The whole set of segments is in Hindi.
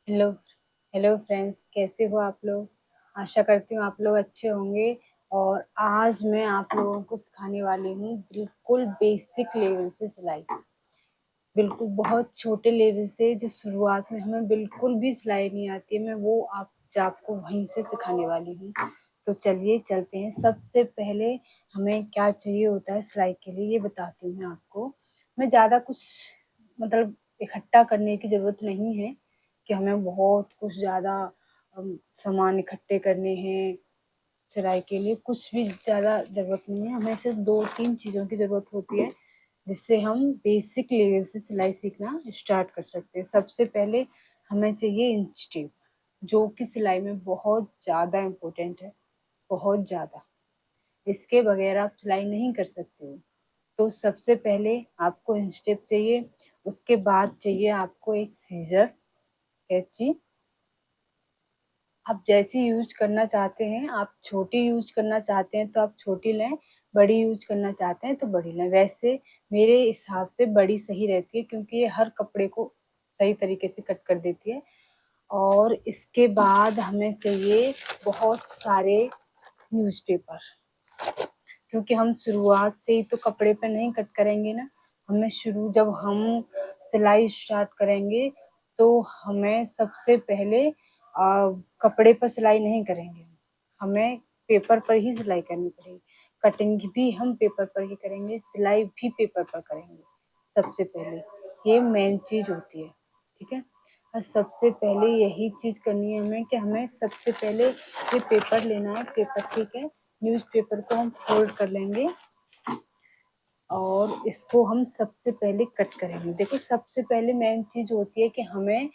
हेलो हेलो फ्रेंड्स, कैसे हो आप लोग। आशा करती हूँ आप लोग अच्छे होंगे। और आज मैं आप लोगों को सिखाने वाली हूँ बिल्कुल बेसिक लेवल से सिलाई। बिल्कुल बहुत छोटे लेवल से, जो शुरुआत में हमें बिल्कुल भी सिलाई नहीं आती है, मैं वो आपको वहीं से सिखाने वाली हूँ। तो चलिए चलते हैं। सबसे पहले हमें क्या चाहिए होता है सिलाई के लिए, ये बताती हूँ मैं आपको। मैं ज़्यादा कुछ मतलब इकट्ठा करने की ज़रूरत नहीं है कि हमें बहुत कुछ ज़्यादा सामान इकट्ठे करने हैं। सिलाई के लिए कुछ भी ज़्यादा ज़रूरत नहीं है, हमें सिर्फ 2-3 चीज़ों की ज़रूरत होती है जिससे हम बेसिक लेवल से सिलाई सीखना स्टार्ट कर सकते हैं। सबसे पहले हमें चाहिए इंच टेप, जो कि सिलाई में बहुत ज़्यादा इम्पोर्टेंट है, बहुत ज़्यादा। इसके बगैर आप सिलाई नहीं कर सकते हो। तो सबसे पहले आपको इंच टेप चाहिए, उसके बाद चाहिए आपको एक सीजर, कैंची। आप जैसी यूज करना चाहते हैं, आप छोटी यूज करना चाहते हैं तो आप छोटी लें, बड़ी यूज करना चाहते हैं तो बड़ी लें। वैसे मेरे हिसाब से बड़ी सही रहती है, क्योंकि ये हर कपड़े को सही तरीके से कट कर देती है। और इसके बाद हमें चाहिए बहुत सारे न्यूज़पेपर, क्योंकि हम शुरुआत से ही तो कपड़े पे नहीं कट करेंगे ना। जब हम सिलाई स्टार्ट करेंगे तो हमें सबसे पहले कपड़े पर सिलाई नहीं करेंगे, हमें पेपर पर ही सिलाई करनी पड़ेगी। कटिंग भी हम पेपर पर ही करेंगे, सिलाई भी पेपर पर करेंगे सबसे पहले। ये मेन चीज होती है, ठीक है। और सबसे पहले यही चीज करनी है हमें कि हमें सबसे पहले ये पेपर लेना है। पेपर, ठीक है, न्यूज़पेपर को हम फोल्ड कर लेंगे और इसको हम सबसे पहले कट करेंगे। देखो, सबसे पहले मेन चीज होती है कि हमें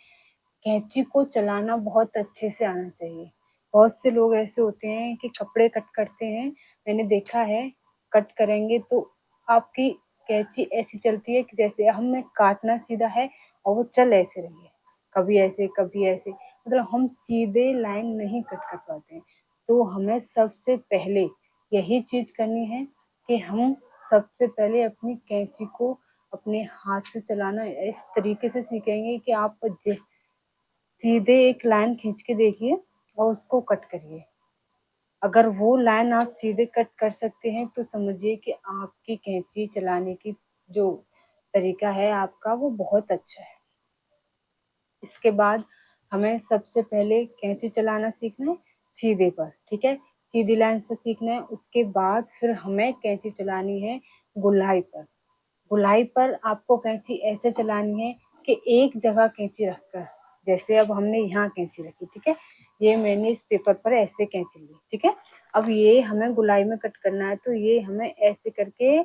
कैंची को चलाना बहुत अच्छे से आना चाहिए। बहुत से लोग ऐसे होते हैं कि कपड़े कट करते हैं, मैंने देखा है, कट करेंगे तो आपकी कैंची ऐसी चलती है कि जैसे हमें काटना सीधा है और वो चल ऐसे रही है, कभी ऐसे कभी ऐसे, मतलब हम सीधे लाइन नहीं कट कर पाते हैं। तो हमें सबसे पहले यही चीज करनी है कि हम सबसे पहले अपनी कैंची को अपने हाथ से चलाना इस तरीके से सीखेंगे कि आप सीधे एक लाइन खींच के देखिए और उसको कट करिए। अगर वो लाइन आप सीधे कट कर सकते हैं तो समझिए कि आपकी कैंची चलाने की जो तरीका है आपका, वो बहुत अच्छा है। इसके बाद हमें सबसे पहले कैंची चलाना सीखना है सीधे पर, ठीक है, सीधी लाइन पर सीखना है। उसके बाद फिर हमें कैंची चलानी है गोलाई पर। गोलाई पर आपको कैंची ऐसे चलानी है कि एक जगह कैंची रखकर, जैसे अब हमने यहाँ कैंची रखी, ठीक है, ये मैंने इस पेपर पर ऐसे कैंची ली, ठीक है। अब ये हमें गोलाई में कट करना है, तो ये हमें ऐसे करके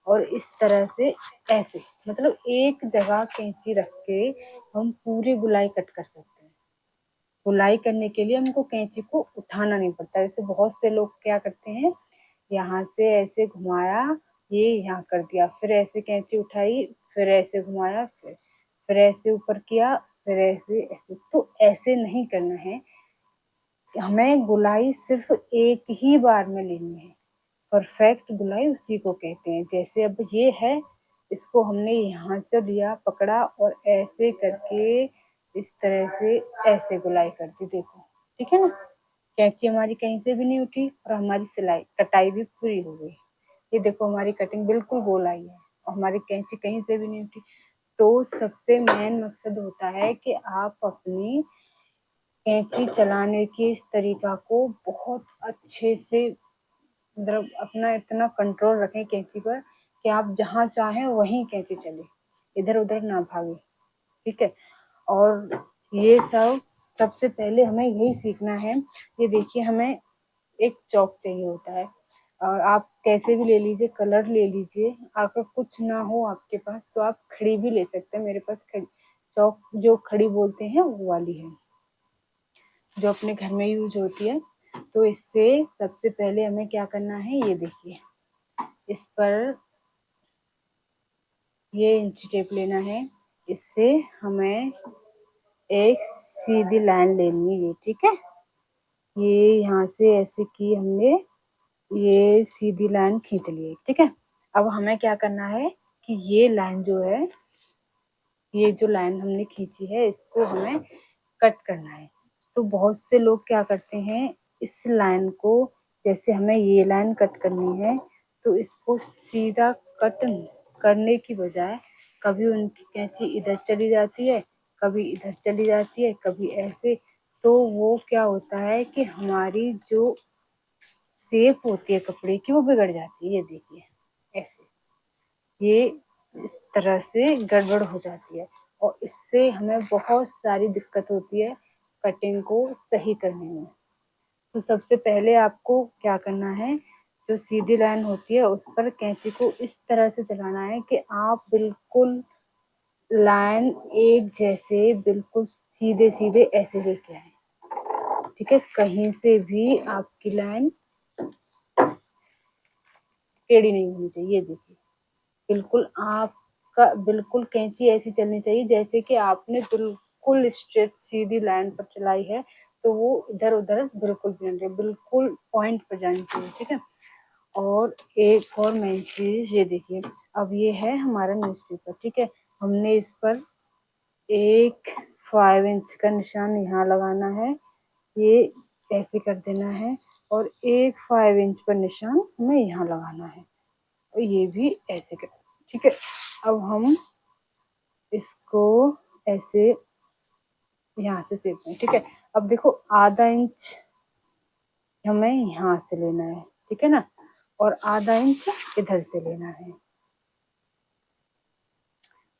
और इस तरह से ऐसे, मतलब एक जगह कैंची रख के हम पूरी गोलाई कट कर सकते हैं। गोलाई करने के लिए हमको कैंची को उठाना नहीं पड़ता। जैसे बहुत से लोग क्या करते हैं, यहाँ से ऐसे घुमाया, ये यहाँ कर दिया, फिर ऐसे कैंची उठाई, फिर ऐसे घुमाया, फिर ऐसे ऊपर किया, फिर ऐसे ऐसे। तो ऐसे नहीं करना है, हमें गुलाई सिर्फ एक ही बार में लेनी है। परफेक्ट गुलाई उसी को कहते हैं। जैसे अब ये है, इसको हमने यहाँ से लिया, पकड़ा और ऐसे करके इस तरह से ऐसे गुलाई कर दी, देखो, ठीक है ना। कैंची हमारी कहीं से भी नहीं उठी और हमारी सिलाई कटाई भी पूरी हो गई। ये देखो, हमारी कटिंग बिल्कुल गोल आई है और हमारी कैंची कहीं से भी नहीं उठी। तो सबसे मेन मकसद होता है कि आप अपनी कैंची चलाने के इस तरीका को बहुत अच्छे से, मतलब अपना इतना कंट्रोल रखें कैंची पर कि आप जहाँ चाहें वहीं कैंची चले, इधर उधर ना भागे, ठीक है। और ये सबसे पहले हमें यही सीखना है। ये देखिए, हमें एक चौक चाहिए होता है, और आप कैसे भी ले लीजिए, कलर ले लीजिए। अगर कुछ ना हो आपके पास तो आप खड़ी भी ले सकते हैं। मेरे पास चौक, जो खड़ी बोलते हैं, वो वाली है, जो अपने घर में यूज होती है। तो इससे सबसे पहले हमें क्या करना है, ये देखिए, इस पर ये इंच टेप लेना है। इससे हमें एक सीधी लाइन लेनी है, ठीक है। ये यहाँ से ऐसे की हमने, ये सीधी लाइन खींच ली, ठीक है। अब हमें क्या करना है कि ये लाइन जो है, ये जो लाइन हमने खींची है, इसको हमें कट करना है। तो बहुत से लोग क्या करते हैं, इस लाइन को, जैसे हमें ये लाइन कट करनी है तो इसको सीधा कट करने की बजाय कभी उनकी कैंची इधर चली जाती है, कभी इधर चली जाती है, कभी ऐसे। तो वो क्या होता है कि हमारी जो शेप होती है कपड़े की वो बिगड़ जाती है। ये देखिए ऐसे, ये इस तरह से गड़बड़ हो जाती है और इससे हमें बहुत सारी दिक्कत होती है कटिंग को सही करने में। तो सबसे पहले आपको क्या करना है, जो सीधी लाइन होती है उस पर कैंची को इस तरह से चलाना है कि आप बिल्कुल लाइन एक जैसे बिल्कुल सीधे सीधे ऐसे लेके आए। ठीक है, कहीं से भी आपकी लाइन टेढ़ी नहीं होनी चाहिए। ये देखिए, बिल्कुल आपका बिल्कुल कैंची ऐसी चलनी चाहिए जैसे कि आपने बिल्कुल स्ट्रेट सीधी लाइन पर चलाई है। तो वो इधर उधर बिल्कुल भी नहीं, बिल्कुल पॉइंट पर जानी चाहिए। ठीक है, और एक और मेन चीज ये देखिए, अब ये है हमारा न्यूज़पेपर। ठीक है, हमने इस पर एक 5 इंच का निशान यहाँ लगाना है, ये ऐसे कर देना है, और एक 5 इंच पर निशान हमें यहाँ लगाना है, और ये भी ऐसे कर। ठीक है, अब हम इसको ऐसे यहाँ से सेकते हैं। ठीक है, अब देखो आधा इंच हमें यहाँ से लेना है, ठीक है ना, और आधा इंच इधर से लेना है।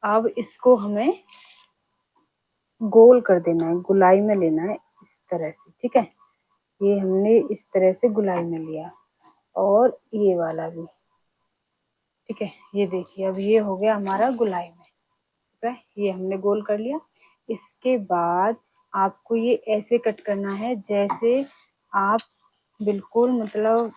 अब इसको हमें गोल कर देना है, गुलाई में लेना है इस तरह से। ठीक है, ये हमने इस तरह से गुलाई में लिया, और ये वाला भी। ठीक है, ये देखिए अब ये हो गया हमारा गुलाई में। ठीक है, ये हमने गोल कर लिया। इसके बाद आपको ये ऐसे कट करना है जैसे आप बिल्कुल मतलब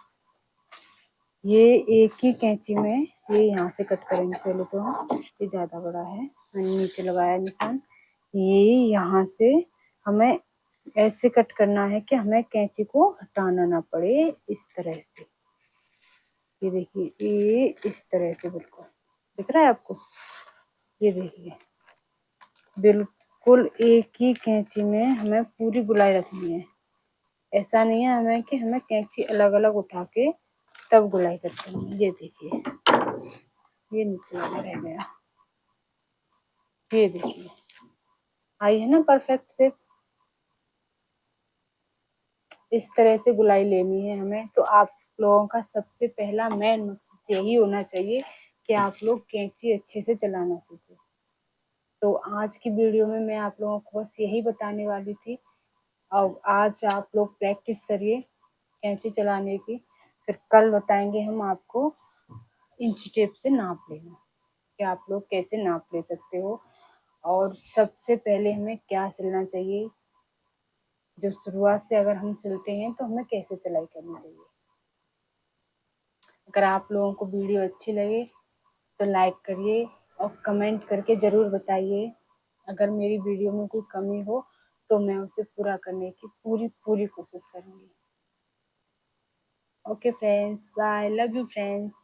ये एक ही कैंची में ये यहाँ से कट करेंगे। पहले तो हम, ये ज़्यादा बड़ा है, मैंने नीचे लगाया निशान। ये यहाँ से हमें ऐसे कट करना है कि हमें कैंची को हटाना ना पड़े, इस तरह से। ये देखिए, ये इस तरह से बिल्कुल दिख रहा है आपको। ये देखिए, बिल्कुल एक ही कैंची में हमें पूरी गुलाई रखनी है। ऐसा नहीं है हमें कि हमें कैंची अलग अलग उठा के तब गुलाई करते हैं। ये देखिए, ये नीचे वाला रह गया। ये देखिए, आई है ना परफेक्ट से। इस तरह से गुलाई लेनी है हमें। तो आप लोगों का सबसे पहला मेन मकसद यही होना चाहिए कि आप लोग कैंची अच्छे से चलाना सीखें। तो आज की वीडियो में मैं आप लोगों को बस यही बताने वाली थी। अब आज आप लोग प्रैक्टिस करिए कैंची चलाने की, फिर कल बताएंगे हम आपको इंच टेप से नाप लेना कि आप लोग कैसे नाप ले सकते हो, और सबसे पहले हमें क्या सिलना चाहिए। जो शुरुआत से अगर हम सिलते हैं तो हमें कैसे सिलाई करनी चाहिए। अगर आप लोगों को वीडियो अच्छी लगे तो लाइक करिए और कमेंट करके ज़रूर बताइए। अगर मेरी वीडियो में कोई कमी हो तो मैं उसे पूरा करने की पूरी पूरी कोशिश करूँगी। Okay friends, bye, love you friends.